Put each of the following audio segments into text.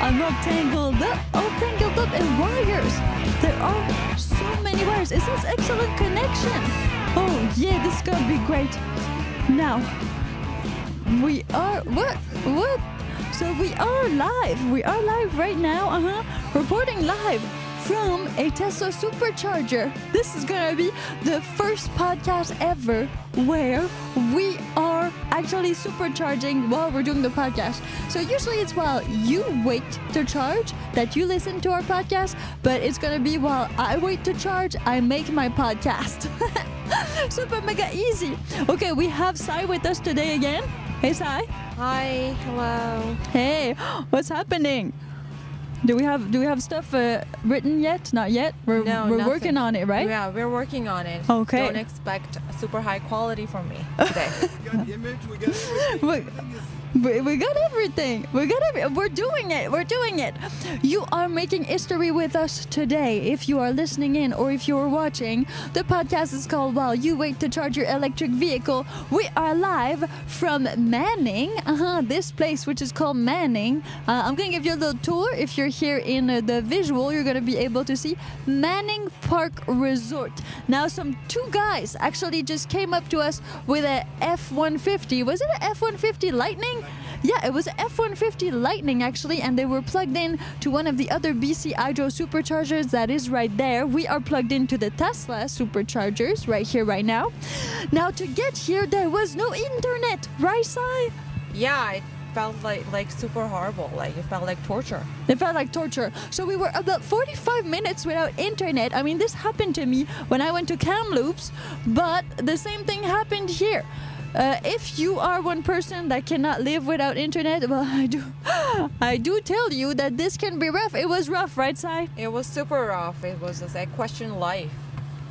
I'm all tangled up in wires. There are so many wires. Is this excellent connection? Oh yeah, this is gonna be great. Now, we are, what? So we are live. We are live right now, reporting live from a Tesla Supercharger. This is gonna be the first podcast ever where we are actually supercharging while we're doing the podcast. So usually it's while you wait to charge that you listen to our podcast, but it's gonna be while I wait to charge, I make my podcast. Super mega easy. Okay, we have Sai with us today again. Hey Sai. Hi, hello. Hey, what's happening? Do we have stuff written yet? Not yet. We're working on it, right? Yeah, we're working on it. Okay. Don't expect super high quality from me today. We got the image, we got everything. We got everything. We're doing it. You are making history with us today. If you are listening in or if you are watching, the podcast is called While You Wait to Charge Your Electric Vehicle. We are live from Manning, this place which is called Manning. I'm going to give you a little tour. If you're here in the visual, you're going to be able to see Manning Park Resort. Now, two guys actually just came up to us with a F-150. Was it an F-150 Lightning? Yeah, it was an F-150 Lightning actually, and they were plugged in to one of the other BC Hydro superchargers that is right there. We are plugged into the Tesla superchargers right here, right now. Now, to get here, there was no internet, right, Sai? Yeah, it felt like super horrible. Like it felt like torture. It felt like torture. So we were about 45 minutes without internet. I mean, this happened to me when I went to Kamloops, but the same thing happened here. If you are one person that cannot live without internet, well, I do tell you that this can be rough. It was rough, right, Sai? It was super rough. It was just like question life.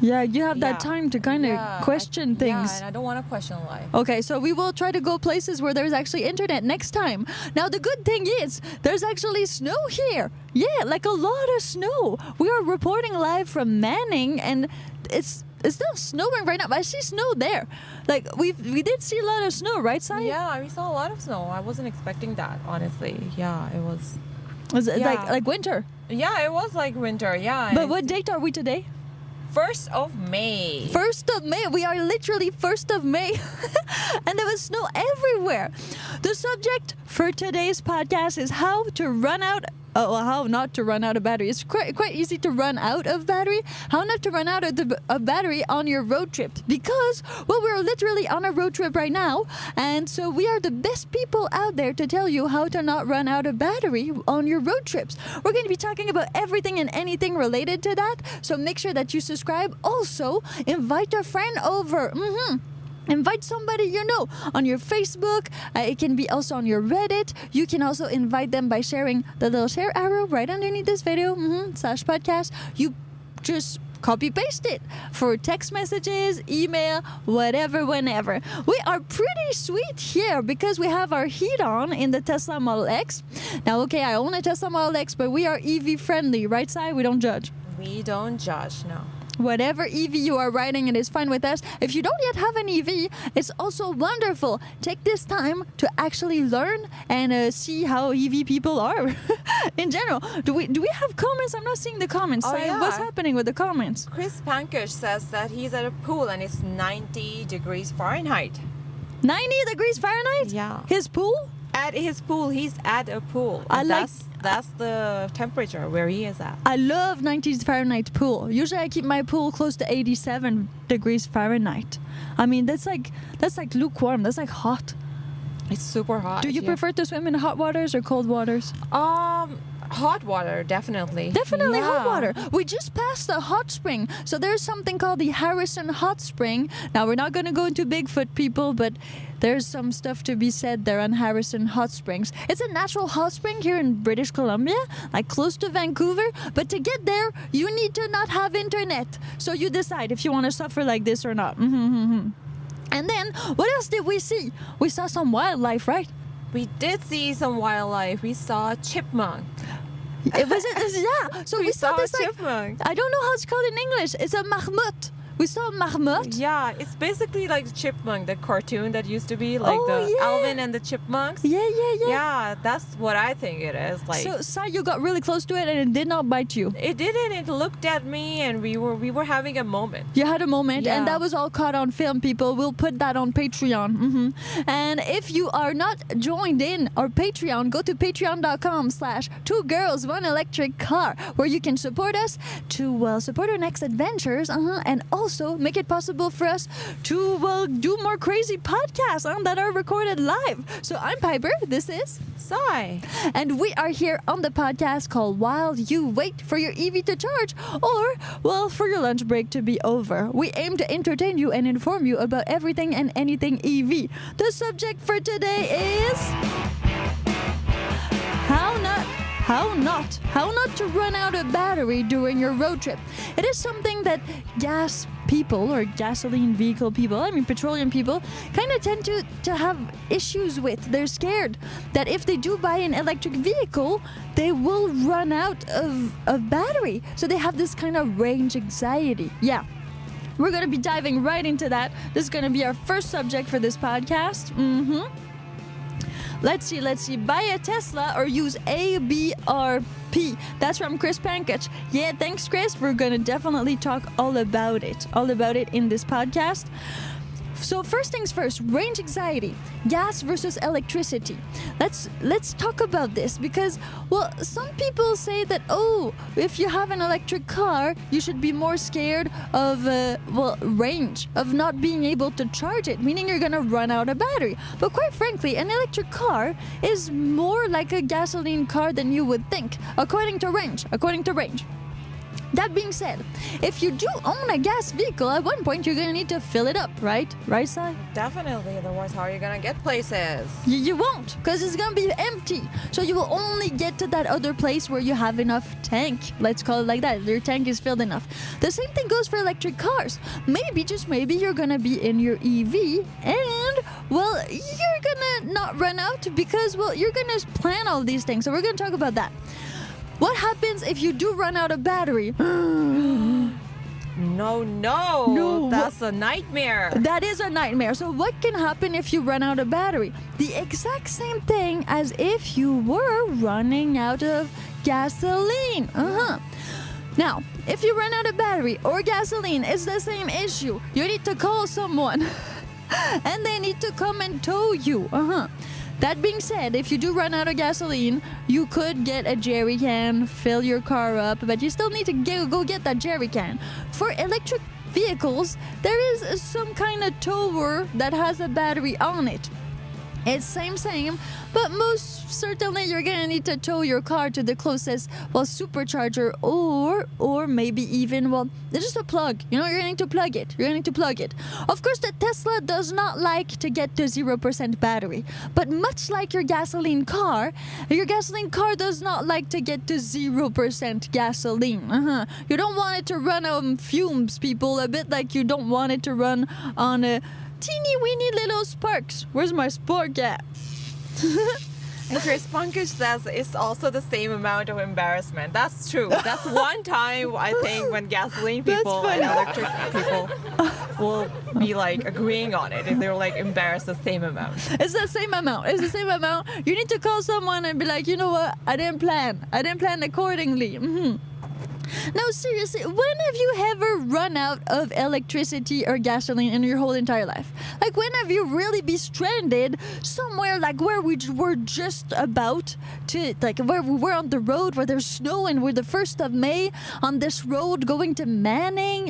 Yeah, you have that time to kind of question things. Yeah, and I don't want to question life. Okay, so we will try to go places where there's actually internet next time. Now, the good thing is, there's actually snow here. Yeah, like a lot of snow. We are reporting live from Manning, and it's still snowing right now, but I see snow there. Like, we did see a lot of snow, right, Sai? Yeah, we saw a lot of snow. I wasn't expecting that, honestly. Yeah, it was... Was it like winter? Yeah, it was like winter, yeah. But what date are we today? 1st of May. 1st of May. We are literally 1st of May. And there was snow everywhere. The subject for today's podcast is how not to run out of battery. It's quite easy to run out of battery. How not to run out of battery on your road trip. Because, well, we're literally on a road trip right now. And so we are the best people out there to tell you how to not run out of battery on your road trips. We're going to be talking about everything and anything related to that. So make sure that you subscribe. Also, invite a friend over. Invite somebody you know on your Facebook. It can be also on your Reddit. You can also invite them by sharing the little share arrow right underneath this video, /podcast. You just copy paste it for text messages, email, whatever, whenever. We are pretty sweet here because we have our heat on in the Tesla Model X. Now, okay, I own a Tesla Model X, but we are EV friendly, right, Sai? We don't judge. We don't judge, no. Whatever EV you are riding, it is fine with us. If you don't yet have an EV, it's also wonderful. Take this time to actually learn and see how EV people are in general. Do we have comments? I'm not seeing the comments. Oh, yeah. What's happening with the comments? Chris Pankish says that he's at a pool and it's 90 degrees Fahrenheit. 90 degrees Fahrenheit? Yeah. His pool? At his pool, he's at a pool. That's the temperature where he is at. I love 90 Fahrenheit pool. Usually I keep my pool close to 87 degrees Fahrenheit. I mean, that's like lukewarm. That's like hot. It's super hot. Do you prefer to swim in hot waters or cold waters? Hot water, definitely. Definitely hot water. We just passed the hot spring. So there's something called the Harrison Hot Spring. Now, we're not going to go into Bigfoot, people, but there's some stuff to be said there on Harrison Hot Springs. It's a natural hot spring here in British Columbia, like close to Vancouver. But to get there, you need to not have internet. So you decide if you want to suffer like this or not. And then, what else did we see? We saw some wildlife, right? We did see some wildlife. We saw a chipmunk. Yeah. So we saw this chipmunk. I don't know how it's called in English. It's a marmot. We saw Marmotte. Yeah, it's basically like Chipmunk, the cartoon that used to be like Alvin and the Chipmunks. Yeah. Yeah, that's what I think it is. Like, so, Sai, you got really close to it and it did not bite you. it didn't. It looked at me, and we were having a moment. You had a moment, and Yeah. that was all caught on film, people. We'll put that on Patreon. And if you are not joined in our Patreon, go to patreon.com/2girls1electric-car, where you can support us to support our next adventures, and also make it possible for us to do more crazy podcasts that are recorded live. So I'm Piper. This is Sigh. and we are here on the podcast called While You Wait for Your EV to Charge, or, well, for your lunch break to be over. We aim to entertain you and inform you about everything and anything EV. The subject for today is how not to run out of battery during your road trip. It is something that gas people or gasoline vehicle people, petroleum people, kind of tend to have issues with. They're scared that if they do buy an electric vehicle, they will run out of battery. So they have this kind of range anxiety. Yeah. We're going to be diving right into that. This is going to be our first subject for this podcast. Let's see. Buy a Tesla or use ABRP. That's from Chris Pankich. Yeah, thanks, Chris. We're going to definitely talk all about it in this podcast. So first things first, range anxiety, gas versus electricity. Let's talk about this because, well, some people say that, if you have an electric car, you should be more scared of, range, of not being able to charge it, meaning you're going to run out of battery. But quite frankly, an electric car is more like a gasoline car than you would think, according to range. That being said, if you do own a gas vehicle, at one point you're going to need to fill it up, right? Right, Sai? Definitely. Otherwise, how are you gonna get places? You won't, because it's going to be empty. So you will only get to that other place where you have enough tank. Let's call it like that. Your tank is filled enough. The same thing goes for electric cars. Maybe, just maybe, you're going to be in your EV and, well, you're going to not run out because, well, you're going to plan all these things. So we're going to talk about that. What happens if you do run out of battery? No. That's a nightmare. That is a nightmare. So what can happen if you run out of battery? The exact same thing as if you were running out of gasoline. Now, if you run out of battery or gasoline, it's the same issue. You need to call someone and they need to come and tow you. That being said, if you do run out of gasoline, you could get a jerry can, fill your car up, but you still need to go get that jerry can. For electric vehicles, there is some kind of tower that has a battery on it. It's same, but most certainly you're gonna need to tow your car to the closest, supercharger or maybe even, just a plug. You're gonna need to plug it. Of course, the Tesla does not like to get to 0% battery, but much like your gasoline car does not like to get to 0% gasoline. You don't want it to run on fumes, people, a bit like you don't want it to run on a teeny weeny little sparks. Where's my spark at? And Chris Pankich says it's also the same amount of embarrassment. That's true. That's one time, I think, when gasoline people and electric people will be like agreeing on it. And they're like embarrassed the same amount. It's the same amount. You need to call someone and be like, you know what? I didn't plan accordingly. Now, seriously, when have you ever run out of electricity or gasoline in your whole entire life? Like, when have you really been stranded somewhere, like where we were just about to, like where we were on the road, where there's snow and we're the 1st of May on this road going to Manning,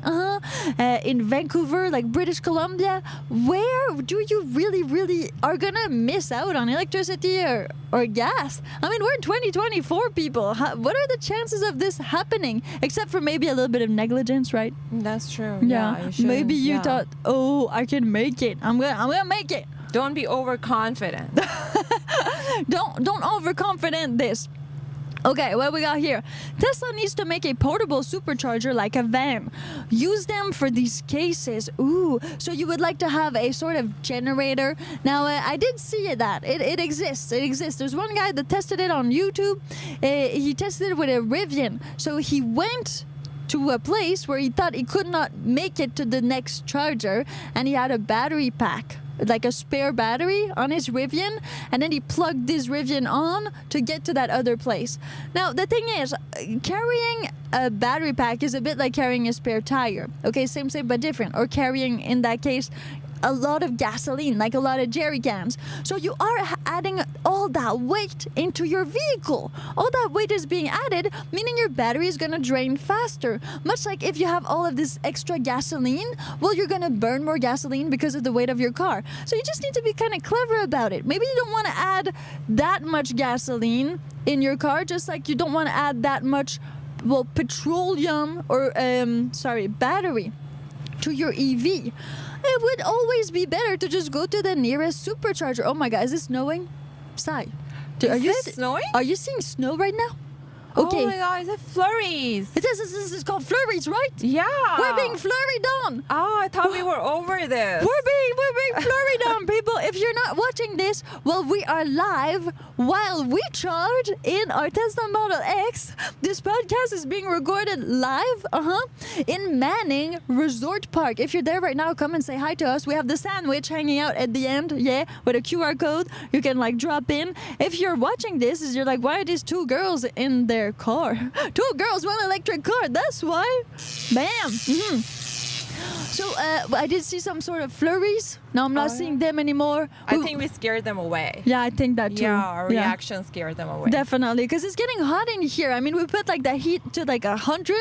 in Vancouver, like British Columbia? Where do you really are gonna miss out on electricity or gas? I mean, we're in 2024, people. What are the chances of this happening? Except for maybe a little bit of negligence, right? That's true. Yeah. Maybe you thought, I can make it. I'm gonna make it. Don't be overconfident. Don't overconfident this. Okay, what we got here? Tesla needs to make a portable supercharger like a van. Use them for these cases. Ooh, so you would like to have a sort of generator. Now, I did see that. It exists. There's one guy that tested it on YouTube. He tested it with a Rivian. So he went to a place where he thought he could not make it to the next charger, and he had a battery pack, like a spare battery on his Rivian, and then he plugged this Rivian on to get to that other place. Now, the thing is, carrying a battery pack is a bit like carrying a spare tire. Okay, same but different. Or carrying, in that case, a lot of gasoline, like a lot of jerry cans. So you are adding all that weight into your vehicle. All that weight is being added, meaning your battery is going to drain faster. Much like if you have all of this extra gasoline, well, you're going to burn more gasoline because of the weight of your car. So you just need to be kind of clever about it. Maybe you don't want to add that much gasoline in your car, just like you don't want to add that much, well, petroleum or, battery to your EV. It would always be better to just go to the nearest supercharger. Oh my God, is it snowing? Sai, Is it snowing? Are you seeing snow right now? Okay. Oh my God, is it flurries? It's called flurries, right? Yeah. We're being flurried on. Oh, I thought we were over this. We're being flurried on, people. If you're not watching this, well, we are live while we charge in our Tesla Model X. This podcast is being recorded live, in Manning Resort Park. If you're there right now, come and say hi to us. We have the sandwich hanging out at the end, with a QR code. You can drop in. If you're watching this, you're like, why are these two girls in their car? Two girls, one electric car. That's why. Bam. So I did see some sort of flurries. Now I'm not seeing them anymore. I think we scared them away. Yeah, I think that too. Yeah, our reaction scared them away. Definitely, because it's getting hot in here. I mean, we put the heat to 100.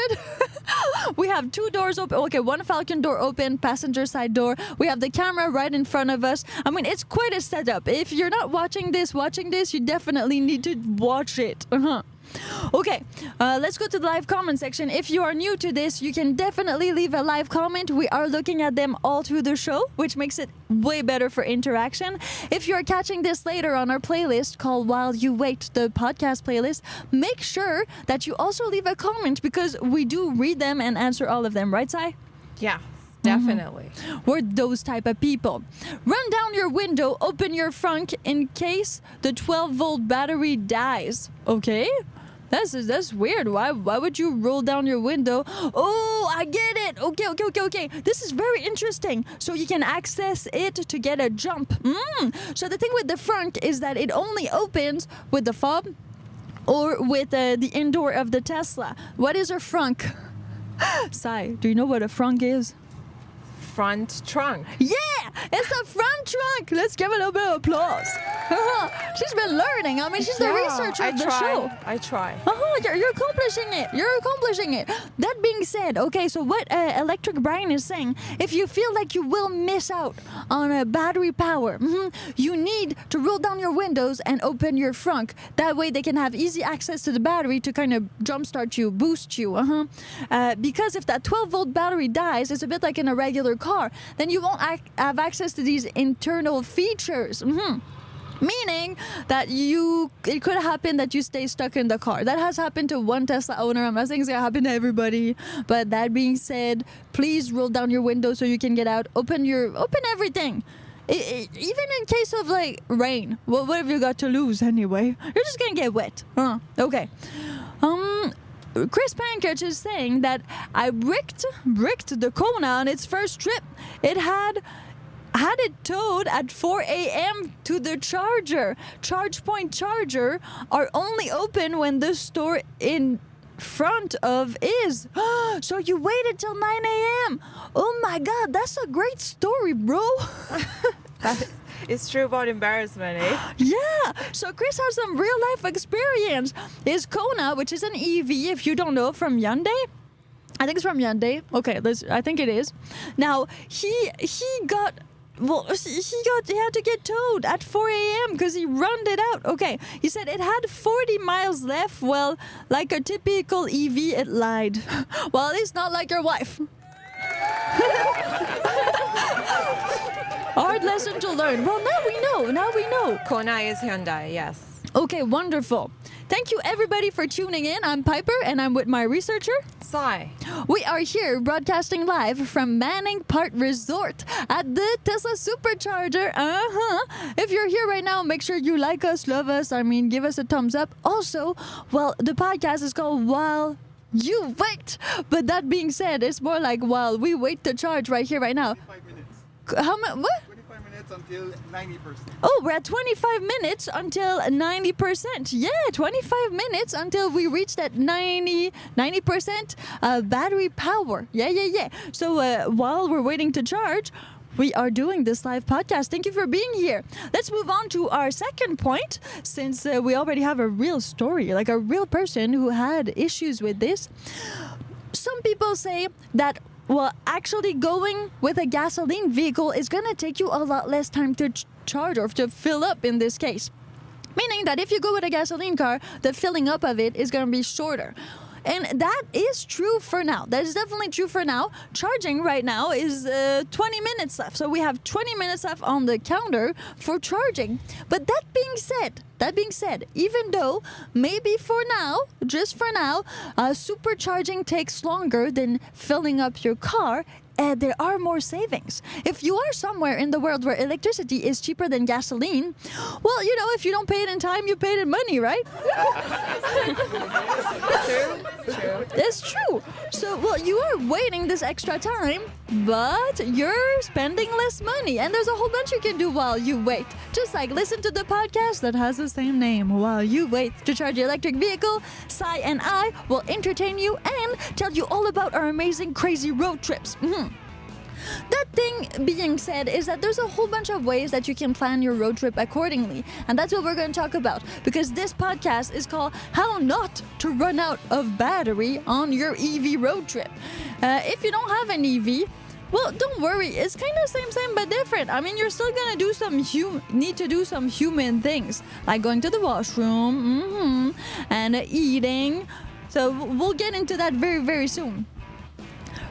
We have two doors open. Okay, one Falcon door open, passenger side door. We have the camera right in front of us. I mean, it's quite a setup. If you're not watching this, you definitely need to watch it. Okay, let's go to the live comment section. If you are new to this, you can definitely leave a live comment. We are looking at them all through the show, which makes it way better for interaction. If you're catching this later on our playlist called While You Wait, the podcast playlist, make sure that you also leave a comment because we do read them and answer all of them. Right, Sai? Yeah. Definitely. We're those type of people. Run down your window, open your front in case the 12-volt battery dies. Okay? That's weird. Why would you roll down your window? Oh, I get it. Okay. This is very interesting. So you can access it to get a jump. So the thing with the front is that it only opens with the fob or with the indoor of the Tesla. What is a frunk? Sai, do you know what a frunk is? Front trunk. Yeah, it's the front trunk. Let's give a little bit of applause. She's been learning. I mean, she's the researcher of the show. I try. You're accomplishing it. That being said, okay, so what Electric Brian is saying, if you feel like you will miss out on battery power, you need to roll down your windows and open your frunk. That way they can have easy access to the battery to kind of jumpstart you, boost you. Because if that 12-volt battery dies, it's a bit like in a regular car, then you won't have access to these internal features. Meaning that it could happen that you stay stuck in the car. That has happened to one Tesla owner. I'm not saying it's going to happen to everybody. But that being said, please roll down your window so you can get out. Open everything. Even in case of rain. Well, what have you got to lose anyway? You're just going to get wet. Okay. Chris Pankage is saying that I bricked the Kona on its first trip. It had it towed at 4 a.m. to the charger. Charge point charger are only open when the store in front of is. So you waited till 9 a.m. Oh my God, that's a great story, bro. It's true about embarrassment, eh? Yeah. So Chris has some real life experience. His Kona, which is an EV, if you don't know, from Hyundai. I think it's from Hyundai. Okay, I think it is. Now he had to get towed at 4 a.m. because he runned it out. Okay, he said it had 40 miles left. Well, like a typical EV, it lied. Well, it's not like your wife. Hard lesson to learn. Well, now we know. Kona is Hyundai, yes. Okay, wonderful. Thank you everybody for tuning in. I'm Piper and I'm with my researcher, Sai. We are here broadcasting live from Manning Park Resort at the Tesla Supercharger. If you're here right now, make sure you like us, love us. I mean, give us a thumbs up. Also, well, the podcast is called While You wait. But that being said, it's more like while we wait to charge right here, right now. 25 minutes. How much? What? 25 minutes until 90%. Oh, we're at 25 minutes until 90%. Yeah, 25 minutes until we reach that 90% battery power. Yeah. So while we're waiting to charge, we are doing this live podcast. Thank you for being here. Let's move on to our second point, since we already have a real story, like a real person who had issues with this. Some people say that, well, actually going with a gasoline vehicle is going to take you a lot less time to charge or to fill up in this case. Meaning that if you go with a gasoline car, the filling up of it is going to be shorter. And that is true for now. That is definitely true for now. Charging right now is 20 minutes left. So we have 20 minutes left on the counter for charging. But that being said, even though maybe for now, just for now, supercharging takes longer than filling up your car, there are more savings. If you are somewhere in the world where electricity is cheaper than gasoline, well, you know, if you don't pay it in time, you pay it in money, right? True. That's true. So, well, you are waiting this extra time, but you're spending less money. And there's a whole bunch you can do while you wait. Just like listen to the podcast that has the same name, While You Wait to Charge Your Electric Vehicle. Sai and I will entertain you and tell you all about our amazing, crazy road trips. That thing being said is that there's a whole bunch of ways that you can plan your road trip accordingly. And that's what we're going to talk about, because this podcast is called How Not to Run Out of Battery on Your EV Road Trip. If you don't have an EV, well, don't worry. It's kind of same, but different. I mean, you're still going to do need to do some human things, like going to the washroom, and eating. So we'll get into that very, very soon.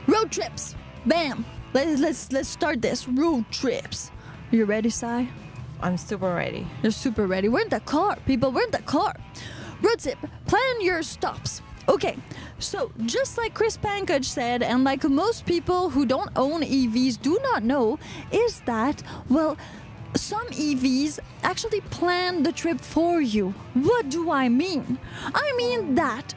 Road trips. Bam. Let's start this. Road trips. You ready, Sai? I'm super ready. You're super ready. We're in the car, people. We're in the car. Road tip. Plan your stops. Okay, so just like Chris Pankage said, and like most people who don't own EVs do not know, is that, well, some EVs actually plan the trip for you. What do I mean? I mean that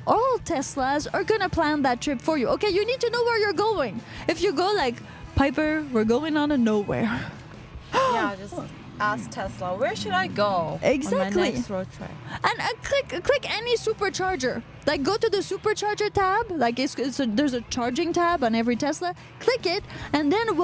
all Teslas are gonna plan that trip for you. Okay, you need to know where you're going. If you go like, Piper, we're going on a nowhere. Yeah, just ask Tesla, where should I go Exactly. on my next road trip? And click any supercharger. Like go to the supercharger tab. Like there's a charging tab on every Tesla. Click it, and then